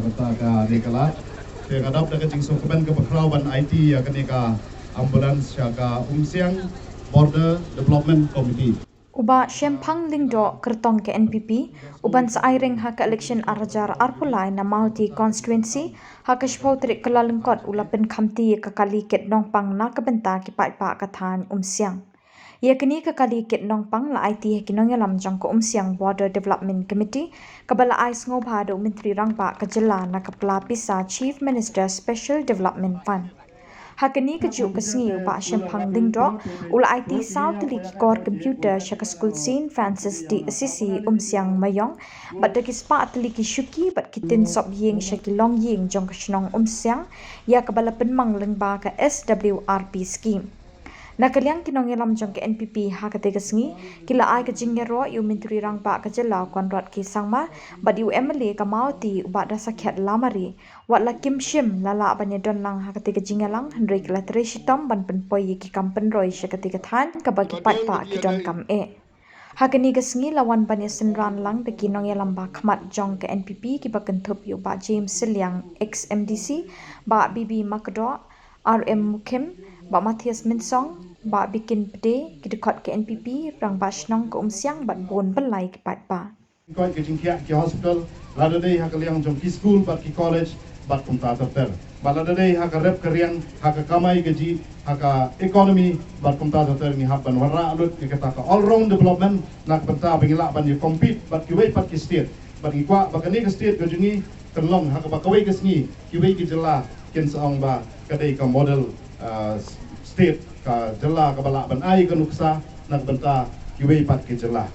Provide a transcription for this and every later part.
benta ka nikala ke kadap da kajing sokaban ke bakrau ban IT ya kenika ambulans ya ka Umsiang Border Development Committee. Uba Shempang Lingdo kertong ke NPP, uban sairing hak election arajar arpulai na Mauti constituency, hak shpautrik kelalengkot ulapen kamti kekali ket nongpang na kebenta ki pa kathan Umsiang. Ia kini kekali ket nongpang la IT kinong yalam jang ko Umsiang Border Development Committee, kabala ais ngobha do Menteri Rangpa kejela na kepala pisa Chief Minister Special Development Fund. Hakini kejuk kesengi upa Shempang Lingdo ula IT South Liki Core Computer Shaka School Scene Francis di Assisi Umsiang Mayong bat dagi spa atliki syuki bat kitin sop ying Shaki Long Ying jong kesnong Umsiang ya kabala penmang lengba ke SWRP scheme. Nakaliang kinong yalam jong ke NPP hakate kesengi kila ai ke jinggero yu Menteri Rangpa ke jelau konrad ki sangma bat yu MLA ka Mauti ubat da sakit lamari wat la Kim Shim lala banya don lang hakate ke jinggalang Henry Klatri Shitom ban penpoi ki kampen roy syakate ke than ka bagi patpa ki don kam e. Hakani kesengi lawan banya senran lang de kinong yalam ba khmat jong ke NPP ki bakentup yu ba James Siliang ex-MDC ba Bibi Makdo RM Mukim ba Matthias Minsong ba bikin pede ki dekat ke NPP rang ba shnong ke Umsiang bat bon belai ki patpa. Koi ke jingkia ki hospital lada dei hak liang jong ki school bat ki college bat kumta ter. Balada dei hak rep keriang hak kamai gaji hak economy bat kumta ter ni hak ban warra alut ki kata ka all round development nak benta bangila ban you compete bat ki wei pat ki state bat ki kwa bakani ke state gajungi kenlong hak ba kawei ke sngi ki wei ki jela ken saong ba kadai ka model state ka jela ka bala ban ai ka nuksa nak benta ki wei pat ki jela.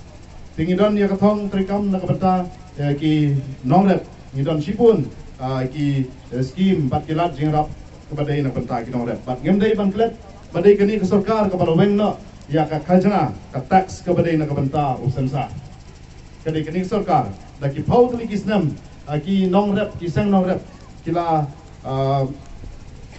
Tingidon ya katong trikam nak benta ki nongrep ngidon sipun ki scheme bat kilat jingrap kepada nak benta ki nongrep bat ngemdai ban klet badai kini ke sarkar kepada wengno ya ka khajna ka tax kepada nak benta usensa kadai kini sarkar da ki phau tli kisnam ki nongrep ki sang nongrep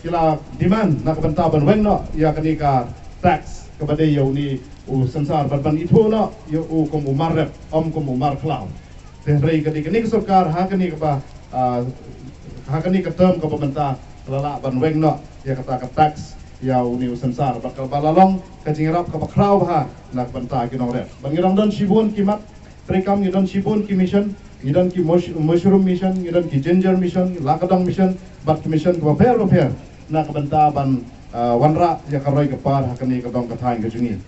kila demand nak benta ban wengno ya kini ka tax kepada yauni sensar ban itu no yo kom umar rep kom umar cloud terrei kini sarkar hakani ka hakani ka term ka pemerintah lala ban wengno ya kata ka tax ya uni sensar bakal balalong ka jingrap ka bakraw ha nak banta kinong rep bangirang don sibun kimat trekam ngidon sibun ki mission ngidon ki mushroom mission ngidon ki ginger mission lakadang mission bat ki mission ka pair nak banta ban wanra ya karoy ka par hakani ka dong ka thain ka jungi.